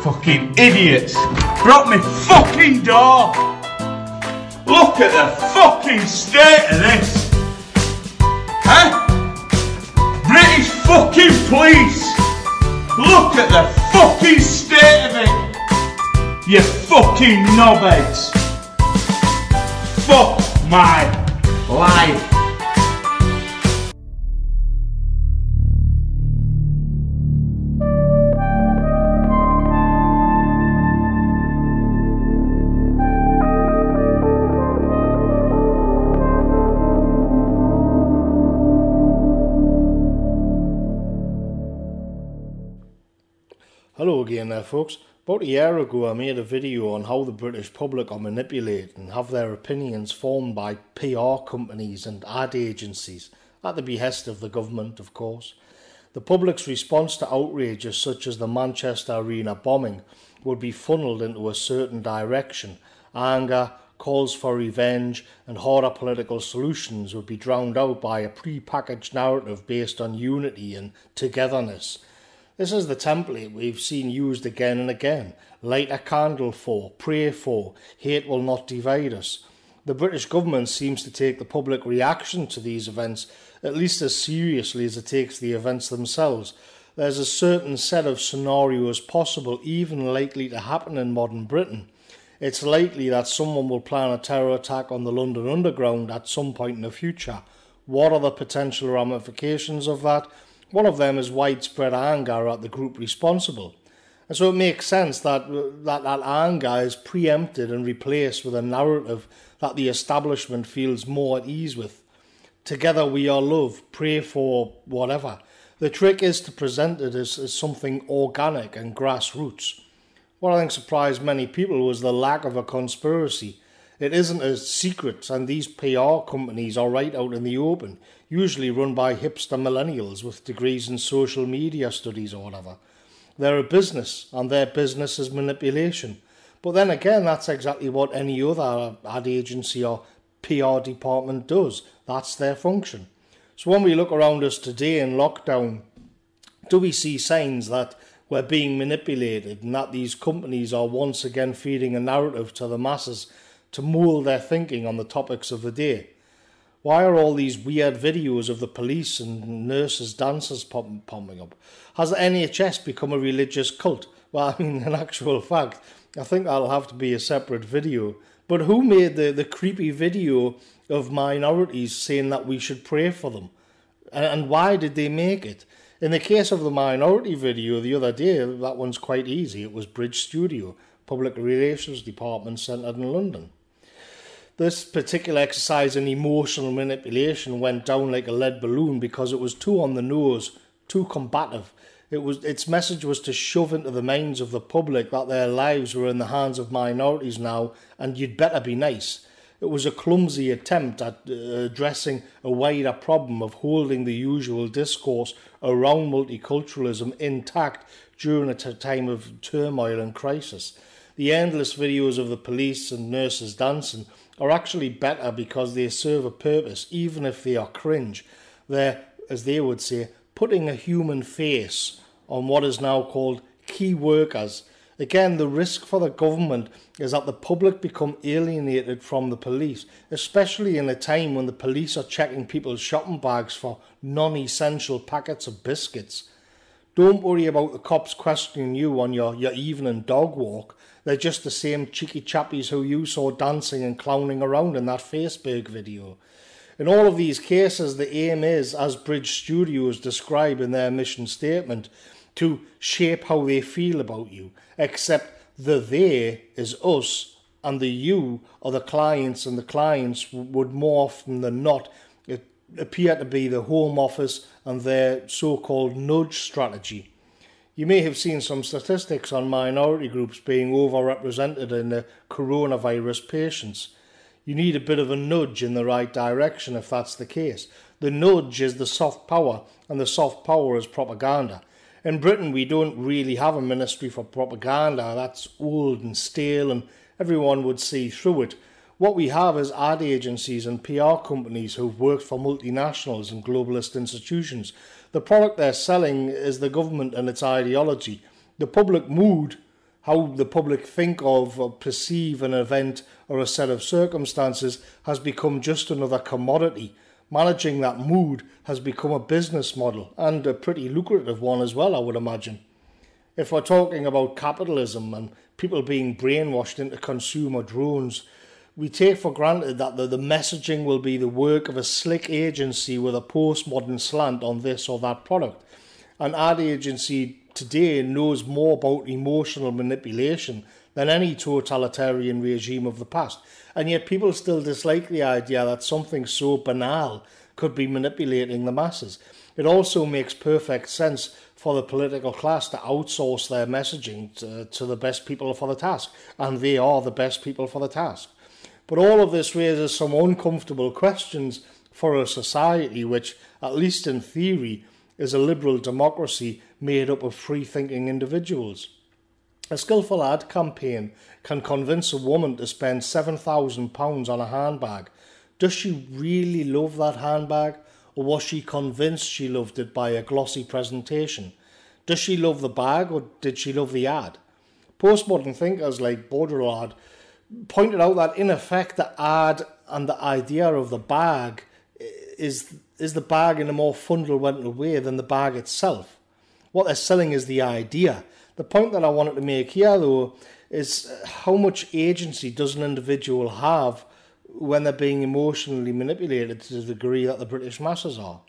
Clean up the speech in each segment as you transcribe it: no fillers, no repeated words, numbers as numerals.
Fucking idiots! Broke me fucking door! Look at the fucking state of this! Huh? British fucking police! Look at the fucking state of it! You fucking knobheads! Fuck my life! Hello again there folks. About a year ago I made a video on how the British public are manipulated and have their opinions formed by PR companies and ad agencies, at the behest of the government of course. The public's response to outrages such as the Manchester Arena bombing would be funneled into a certain direction. Anger, calls for revenge and harder political solutions would be drowned out by a pre-packaged narrative based on unity and togetherness. This is the template we've seen used again and again. Light a candle for, pray for, hate will not divide us. The British government seems to take the public reaction to these events at least as seriously as it takes the events themselves. There's a certain set of scenarios possible, even likely to happen in modern Britain. It's likely that someone will plan a terror attack on the London Underground at some point in the future. What are the potential ramifications of that? One of them is widespread anger at the group responsible. And so it makes sense that anger is preempted and replaced with a narrative that the establishment feels more at ease with. Together we are love, pray for whatever. The trick is to present it as something organic and grassroots. What I think surprised many people was the lack of a conspiracy. It isn't a secret, and these PR companies are right out in the open, usually run by hipster millennials with degrees in social media studies or whatever. They're a business, and their business is manipulation. But then again, that's exactly what any other ad agency or PR department does. That's their function. So when we look around us today in lockdown, do we see signs that we're being manipulated and that these companies are once again feeding a narrative to the masses to mould their thinking on the topics of the day? Why are all these weird videos of the police and nurses, dancers popping up? Has the NHS become a religious cult? Well, I mean, in actual fact, I think that'll have to be a separate video. But who made the creepy video of minorities saying that we should pray for them? And why did they make it? In the case of the minority video the other day, that one's quite easy. It was Bridge Studio, Public Relations Department centred in London. This particular exercise in emotional manipulation went down like a lead balloon because it was too on the nose, too combative. Its message was to shove into the minds of the public that their lives were in the hands of minorities now and you'd better be nice. It was a clumsy attempt at addressing a wider problem of holding the usual discourse around multiculturalism intact during a time of turmoil and crisis. The endless videos of the police and nurses dancing are actually better because they serve a purpose, even if they are cringe. They're, as they would say, putting a human face on what is now called key workers. Again, the risk for the government is that the public become alienated from the police, especially in a time when the police are checking people's shopping bags for non-essential packets of biscuits. Don't worry about the cops questioning you on your evening dog walk. They're just the same cheeky chappies who you saw dancing and clowning around in that Facebook video. In all of these cases, the aim is, as Bridge Studios describe in their mission statement, to shape how they feel about you, except the they is us and the you are the clients, and the clients would more often than not appear to be the Home Office and their so-called nudge strategy. You may have seen some statistics on minority groups being overrepresented in the coronavirus patients. You need a bit of a nudge in the right direction if that's the case. The nudge is the soft power, and the soft power is propaganda. In Britain, we don't really have a ministry for propaganda. That's old and stale, and everyone would see through it. What we have is ad agencies and PR companies who've worked for multinationals and globalist institutions. The product they're selling is the government and its ideology. The public mood How the public think of or perceive an event or a set of circumstances has become just another commodity. Managing that mood has become a business model, and a pretty lucrative one as well, I would imagine. If we're talking about capitalism and people being brainwashed into consumer drones, we take for granted that the messaging will be the work of a slick agency with a postmodern slant on this or that product. An ad agency today knows more about emotional manipulation than any totalitarian regime of the past, and yet people still dislike the idea that something so banal could be manipulating the masses. It also makes perfect sense for the political class to outsource their messaging to the best people for the task, and they are the best people for the task. But all of this raises some uncomfortable questions for a society which, at least in theory, is a liberal democracy made up of free-thinking individuals. A skillful ad campaign can convince a woman to spend £7,000 on a handbag. Does she really love that handbag, or was she convinced she loved it by a glossy presentation? Does she love the bag, or did she love the ad? Postmodern thinkers like Baudrillard pointed out that in effect the ad and the idea of the bag is the bag in a more fundamental way than the bag itself. What they're selling is the idea. The point that I wanted to make here, though, is how much agency does an individual have when they're being emotionally manipulated to the degree that the British masses are.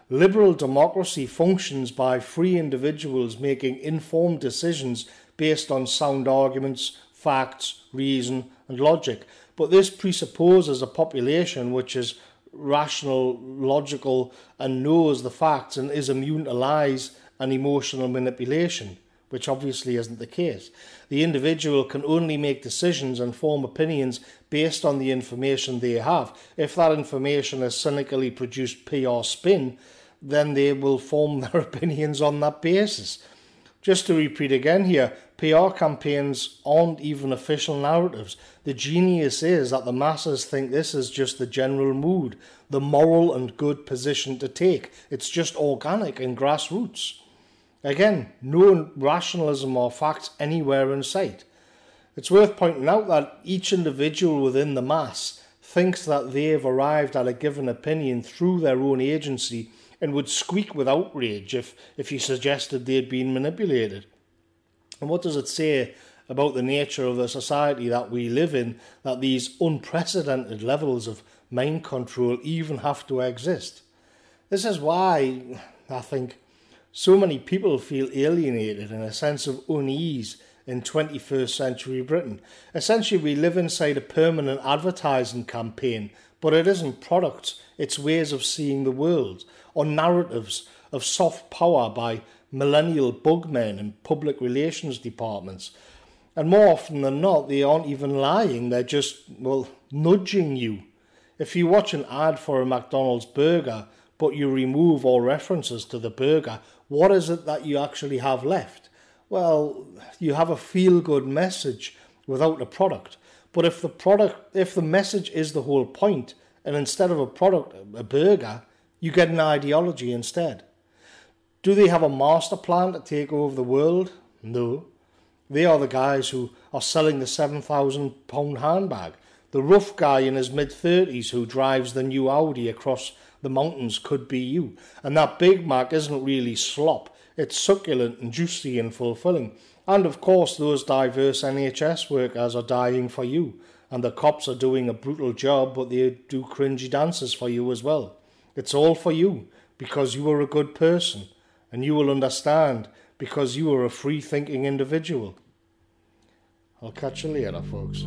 Liberal democracy functions by free individuals making informed decisions based on sound arguments, facts, reason and logic. But this presupposes a population which is rational, logical and knows the facts and is immune to lies and emotional manipulation, which obviously isn't the case. The individual can only make decisions and form opinions based on the information they have. If that information is cynically produced PR spin, then they will form their opinions on that basis. Just to repeat again here, PR campaigns aren't even official narratives. The genius is that the masses think this is just the general mood, the moral and good position to take. It's just organic and grassroots. Again, no rationalism or facts anywhere in sight. It's worth pointing out that each individual within the mass thinks that they've arrived at a given opinion through their own agency and would squeak with outrage if you suggested they'd been manipulated. And what does it say about the nature of the society that we live in that these unprecedented levels of mind control even have to exist? This is why I think so many people feel alienated and a sense of unease in 21st century Britain. Essentially, we live inside a permanent advertising campaign, but it isn't products, it's ways of seeing the world, or narratives of soft power by millennial bugmen in public relations departments. And more often than not, they aren't even lying, they're just, nudging you. If you watch an ad for a McDonald's burger, but you remove all references to the burger, what is it that you actually have left? Well, you have a feel-good message without a product. But if the message is the whole point, and instead of a product, a burger, you get an ideology instead. Do they have a master plan to take over the world? No. They are the guys who are selling the £7,000 handbag. The rough guy in his mid-30s who drives the new Audi across the mountains could be you. And that Big Mac isn't really slop. It's succulent and juicy and fulfilling. And of course those diverse NHS workers are dying for you. And the cops are doing a brutal job, but they do cringy dances for you as well. It's all for you, because you are a good person. And you will understand, because you are a free-thinking individual. I'll catch you later, folks.